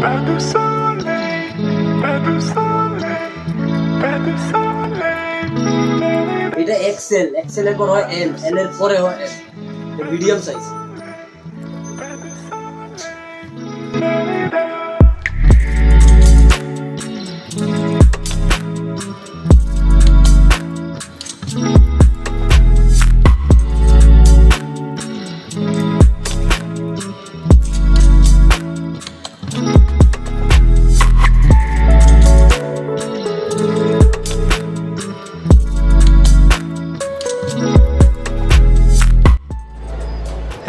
এটা এক্সেল, এক্সেলের পর হয় এল, এল এর পরে হয় S, medium size.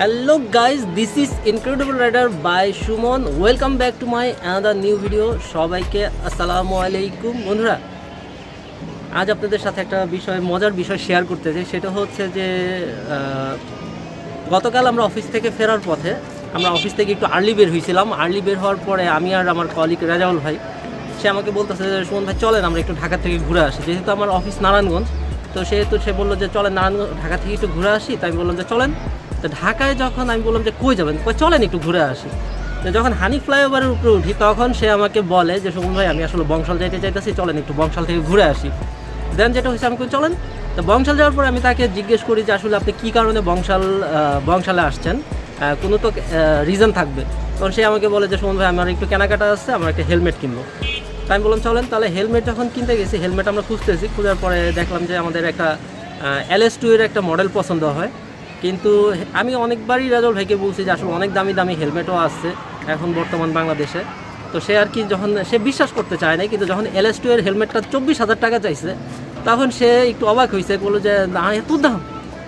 Hello guys, this is Incredible Rider by Sumon. Welcome back to my another new video. সবাইকে আসসালামু আলাইকুম বন্ধুরা। আজ আপনাদের সাথে একটা মজার বিষয় শেয়ার করতে চাই। সেটা হচ্ছে যে গতকাল আমরা অফিস থেকে ফেরার পথে আমরা অফিস থেকে একটু আর্লি বের হয়েছিলাম। আর্লি বের হওয়ার পরে আমি আর আমার কলিগ রাজাউল ভাই, সে আমাকে বলতেছে যে সুমন ভাই চলেন আমরা একটু ঢাকা থেকে ঘুরে আসি। যেহেতু আমার অফিস নারায়ণগঞ্জ, তো সেহেতু সে বললো যে চলেন ঢাকা থেকে একটু ঘুরে আসি। তাই আমি বললাম যে চলেন। তো ঢাকায় যখন আমি বললাম যে কই যাবেন, কই চলেন একটু ঘুরে আসি। তো যখন হানি ফ্লাইওভারের উপরে উঠি তখন সে আমাকে বলে যে সুমন ভাই আমি আসলে বংশাল যাইতে চাইতেছি, চলেন একটু বংশাল থেকে ঘুরে আসি। দেন যেটা হয়েছে আমি চলেন। তো বংশাল যাওয়ার পরে আমি তাকে জিজ্ঞেস করি যে আসলে আপনি কী কারণে বংশালে আসছেন, কোনো তো রিজন থাকবে। তখন সে আমাকে বলে যে সুমন ভাই আমার একটু কেনাকাটা আছে, আমার একটা হেলমেট কিনবো। তাই আমি বললাম চলেন। তাহলে হেলমেট যখন কিনতে গেছি, হেলমেট আমরা খুঁজতেছি, খোঁজার পরে দেখলাম যে আমাদের একটা LS2 এর একটা মডেল পছন্দ হয়। কিন্তু আমি অনেকবারই রাজাউল ভাইকে বলছি যে আসলে অনেক দামি দামি হেলমেটও আসছে এখন বর্তমান বাংলাদেশে। তো সে আর কি যখন সে বিশ্বাস করতে চায় না, কিন্তু যখন LS2 এর হেলমেটটা 24,000 টাকা চাইছে তখন সে একটু অবাক হয়েছে, বললো যে না এত দাম।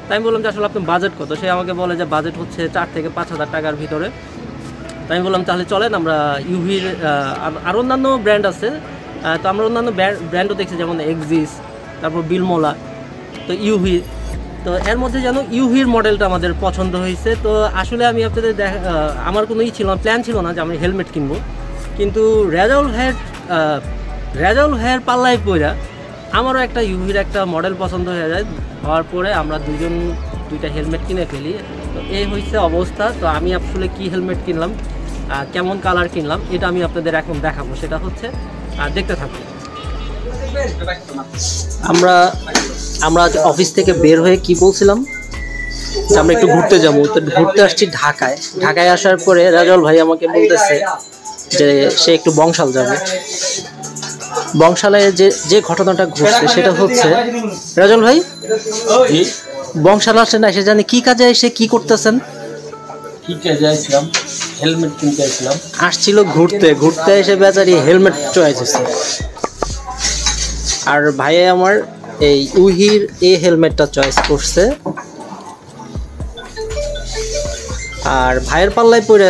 তাই আমি বললাম যে আসলে আপনার বাজেট কত। সে আমাকে বলে যে বাজেট হচ্ছে 4 থেকে 5,000 টাকার ভিতরে। তাই আমি বললাম তাহলে চলেন আমরা ইউভির আর অন্যান্য ব্র্যান্ড আছে, তো আমরা অন্যান্য ব্র্যান্ডও দেখছি, যেমন এক্সিস, তারপর বিলমোলা, তো ইউভি। তো এর মধ্যে যেন ইউভির মডেলটা আমাদের পছন্দ হয়েছে। তো আসলে আমি আপনাদের আমার কোনো প্ল্যান ছিল না যে আমি হেলমেট কিনবো, কিন্তু রাজাউল ভাইয়ের পাল্লায় পড়া আমারও একটা ইউভির একটা মডেল পছন্দ হয়ে যায়। হওয়ার পরে আমরা দুইটা হেলমেট কিনে ফেলি। তো এই হয়েছে অবস্থা। তো আমি আসলে কি হেলমেট কিনলাম, কেমন কালার কিনলাম, এটা আমি আপনাদের এখন দেখাবো। সেটা হচ্ছে দেখতে থাকুন। আমরা অফিস থেকে বের হয়ে কি বলছিলাম, আমরা একটু ঘুরতে যাবো। তো ঘুরতে আসছি ঢাকায় আসার পরে রাজাউল ভাই আমাকে বলতেছে যে সে একটু বংশাল যাবে। বংশালে যে ঘটনাটা ঘটছে সেটা হচ্ছে, রাজাউল ভাই বংশাল আসছে না, সে জানি কি কাজে এসে কি করতেছেন? কি কাজে আসলাম? হেলমেট কিনতে আসলাম। আসছিল ঘুরতে এসে বেচারি হেলমেট চয়েস হয়েছে। আর ভাইয়ে আমার এই ইউহির এই হেলমেটটা চয়েস করছে। আর ভাইয়ের পাল্লায় পরে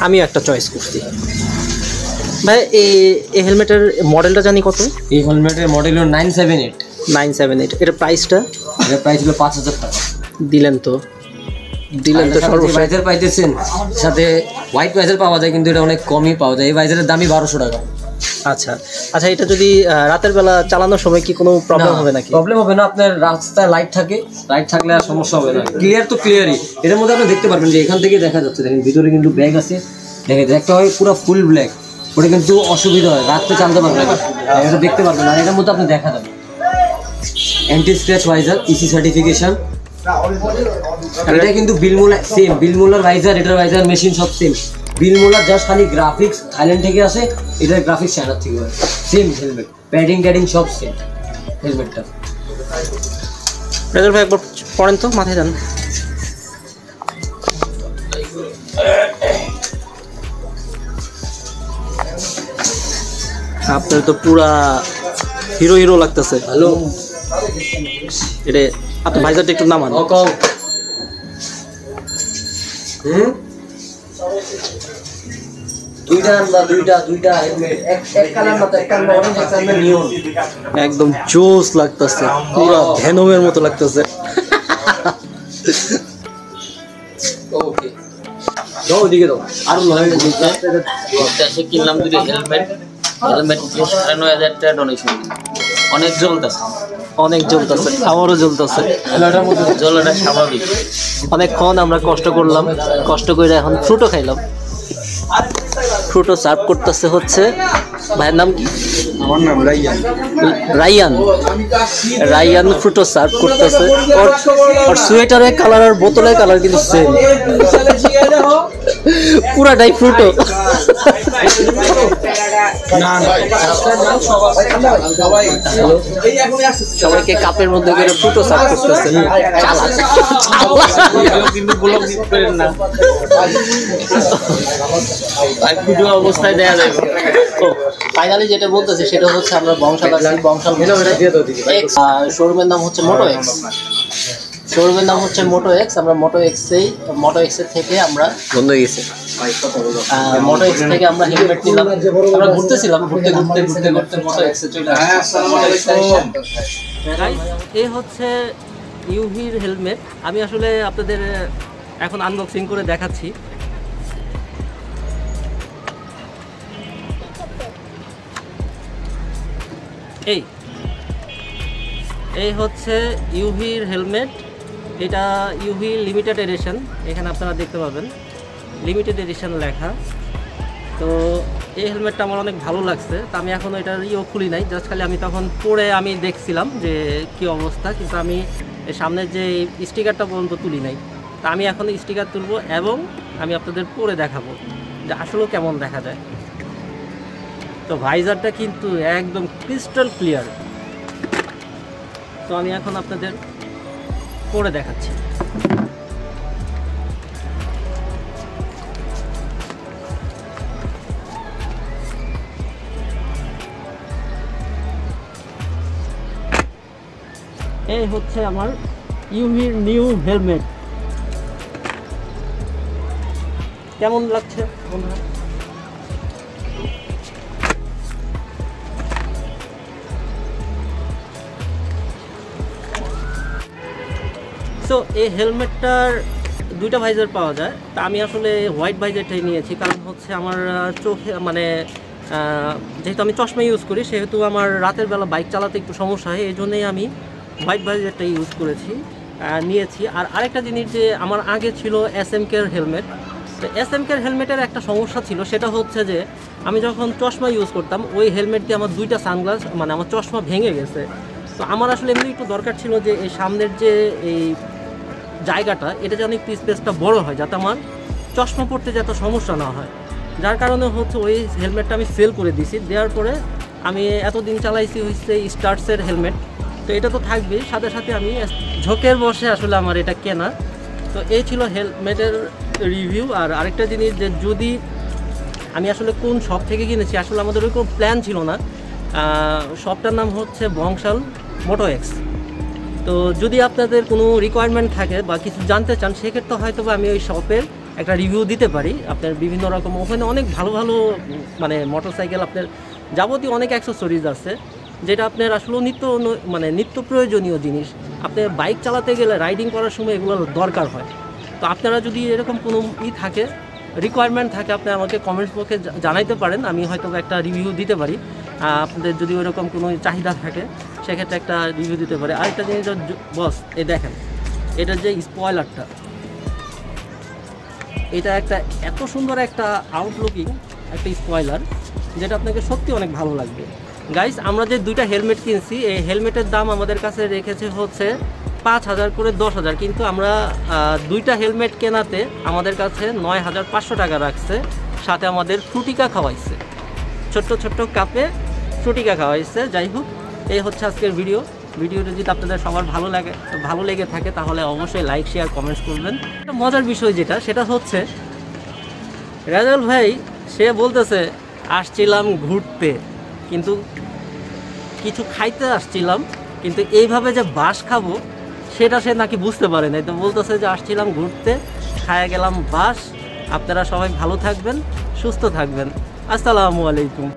আমি একটা চয়েস করছি। ভাই এই হেলমেটের মডেলটা জানি কত? এই হেলমেটের মডেল হলো 978। এটা প্রাইসটা? এর প্রাইস হলো 5,000 টাকা। দিলেন তো সর্বশেষ ভাইজার পাইতেছেন, সাথে হোয়াইট ভাইজার পাওয়া যায়, কিন্তু এটা অনেক কমই পাওয়া যায়। এই ভাইজারের দামই 1200 টাকা। আচ্ছা, এটা যদি রাতের বেলা চালানোর সময় কি কোনো প্রবলেম হবে নাকি? প্রবলেম হবে না, আপনার রাস্তায় লাইট থাকলে আর সমস্যা হবে না। ক্লিয়ার তো ক্লিয়ারই। এর মধ্যে আপনি দেখতে পারবেন যে এখান থেকে দেখা যাচ্ছে, দেখেন ভিতরে কিন্তু ব্যাগ আছে। দেখেন একটা হয় পুরো ফুল ব্ল্যাক, ওটা কিন্তু অসুবিধা হয়, রাত্রে চালাতে পারবেন না, এটা দেখতে পারবেন না। এটার মধ্যে আপনি দেখা যাবে anti scratch visor, EC certification. এটা কিন্তু বিলমোলার ভাইজার, এটার ভাইজার মেশিন সব সেম। বিলমোলার জাস্ট খালি গ্রাফিক্স থাইল্যান্ড থেকে আসে, এটার গ্রাফিক্স চায়না থেকে হয়। সেম হেলমেট, প্যাডিং সব সেম হেলমেটটা। রাজাউল ভাই একবার পড়েন তো, মাথায় যান। আপনার তো পুরা হিরো লাগতেছে। হ্যালো, এটা আপনি ভাইজারটা একটু নামান। একদম জোস লাগতেছে, পুরা ভেনমের মতো লাগতেছে। কিনলাম দুটো হেলমেট 9,500 টাকা ডোনেশন। অনেক জ্বলতেছে, আমারও জ্বলতেছে। জ্বলাটা স্বাভাবিক। অনেকক্ষণ আমরা কষ্ট করে এখন ফ্রুটও খাইলাম। ফ্রুটও সার্ভ করতেছে হচ্ছে ভাইয়ের নাম কি? আমার নাম রাইয়ান। রাইয়ান রাইয়ান ফ্রুটও সার্ভ করতেছে। ওর সোয়েটারের কালার আর বোতলের কালার কিন্তু সেম, পুরাটাই ফ্রুটো। সবাইকে কাপের মধ্যে করে ফ্রুটো সার্ভ করতেছে। অবস্থায় দেয়া যাবে। ফাইনালি যেটা বলতেছে সেটা হচ্ছে আমরা বংশাল আসছি। বংশাল শোরুমের নাম হচ্ছে MotoX। শোরুমের নাম হচ্ছে MotoX। আমরা MotoX এর থেকে আমরা বন্ধ হয়ে গেছে। MotoX থেকে আমরা হেলমেট নিলাম। আমরা ঘুরতেছিলাম, ঘুরতে MotoX এ চলে আসলাম। এই হচ্ছে ইউহির হেলমেট। আমি আসলে আপনাদের এখন আনবক্সিং করে দেখাচ্ছি। এই হচ্ছে ইউহির হেলমেট। এটা ইউহি লিমিটেড এডিশন। এখানে আপনারা দেখতে পাবেন লিমিটেড এডিশন লেখা। তো এই হেলমেটটা আমার অনেক ভালো লাগছে। তো আমি এখনও এটার খুলি নাই, জাস্ট খালি আমি তখন পরে আমি দেখছিলাম যে কি অবস্থা, কিন্তু আমি সামনের যে স্টিকারটা পর্যন্ত তুলি নাই। তা আমি এখন স্টিকার তুলব এবং আমি আপনাদের পরে দেখাবো যে আসলে কেমন দেখা যায়। তো ভাইজারটা কিন্তু একদম ক্রিস্টাল ক্লিয়ার। তো আমি এখন আপনাদের পরে দেখাচ্ছি। এই হচ্ছে আমার ইউহির নিউ হেলমেট। কেমন লাগছে বন্ধুরা? তো এই হেলমেটটার দুইটা ভাইজার পাওয়া যায়। তা আমি আসলে হোয়াইট ভাইজারটাই নিয়েছি, কারণ হচ্ছে আমার চোখে মানে যেহেতু আমি চশমা ইউজ করি, সেহেতু আমার রাতের বেলা বাইক চালাতে একটু সমস্যা হয়, এই জন্যই আমি হোয়াইট ভাইজারটা ইউজ নিয়েছি। আর আরেকটা জিনিস যে আমার আগে ছিল SMK-র হেলমেট। তো SMK-র হেলমেটের একটা সমস্যা ছিল, সেটা হচ্ছে যে আমি যখন চশমা ইউজ করতাম ওই হেলমেট দিয়ে আমার দুইটা সানগ্লাস মানে আমার চশমা ভেঙে গেছে। তো আমার আসলে এমনি একটু দরকার ছিল যে এই সামনের যে এই জায়গাটা, এটা যেন একটু স্পেসটা বড় হয়, যাতে আমার চশমা পড়তে যাতে সমস্যা না হয়। যার কারণে হচ্ছে ওই হেলমেটটা আমি সেল করে দিয়েছি। দেওয়ার পরে আমি এতদিন চালাইছি হচ্ছে স্টার্টসের হেলমেট। তো এটা তো থাকবেই, সাথে সাথে আমি ঝোঁকের বসে আসলে আমার এটা কেনা। তো এই ছিল হেলমেটের রিভিউ। আর আরেকটা জিনিস যে যদি আমি আসলে কোন শপ থেকে কিনেছি, আসলে আমাদের ওই কোনো প্ল্যান ছিল না। শপটার নাম হচ্ছে বংশাল MotoX। তো যদি আপনাদের কোনো রিকোয়ারমেন্ট থাকে বা কিছু জানতে চান, সেক্ষেত্রে হয়তো আমি ওই শপের একটা রিভিউ দিতে পারি। আপনার বিভিন্ন রকম ওখানে অনেক ভালো ভালো মানে মোটরসাইকেল, আপনার যাবতীয় অনেক অ্যাক্সেসরিজ আছে, যেটা আপনার আসলে নিত্য প্রয়োজনীয় জিনিস। আপনি বাইক চালাতে গেলে, রাইডিং করার সময় এগুলো দরকার হয়। তো আপনারা যদি এরকম কোনো থাকে, রিকোয়ারমেন্ট থাকে, আপনি আমাকে কমেন্টস বক্সে জানাইতে পারেন, আমি হয়তো একটা রিভিউ দিতে পারি। আপনাদের যদি ওইরকম কোনো চাহিদা থাকে, সেক্ষেত্রে একটা রিভিউ দিতে পারে। আরেকটা জিনিস বস, এই দেখেন এটার যে স্পয়লারটা, এটা একটা এত সুন্দর একটা আউটলুকিং একটা স্পয়লার, যেটা আপনাকে সত্যি অনেক ভালো লাগবে। গাইস, আমরা যে দুইটা হেলমেট কিনছি, এই হেলমেটের দাম আমাদের কাছে রেখেছে হচ্ছে 5,000 করে 10,000, কিন্তু আমরা দুইটা হেলমেট কেনাতে আমাদের কাছে 9,500 টাকা রাখছে। সাথে আমাদের ফ্রুটিকা খাওয়াইছে, ছোট্ট ছোট্ট কাপে ফ্রুটিকা খাওয়াইছে। যাই হোক, এই হচ্ছে আজকের ভিডিওটা যদি আপনাদের সবার ভালো লেগে থাকে, তাহলে অবশ্যই লাইক, শেয়ার, কমেন্টস করবেন। একটা মজার বিষয় সেটা হচ্ছে রাজল ভাই সে বলতেছে আসছিলাম ঘুরতে, কিন্তু কিছু খাইতে আসছিলাম, কিন্তু এইভাবে যে বাস খাবো সেটা সে নাকি বুঝতে পারে নাই। তো বলতেছে যে আসছিলাম ঘুরতে, খায়া গেলাম বাস। আপনারা সবাই ভালো থাকবেন, সুস্থ থাকবেন। আসসালামু আলাইকুম।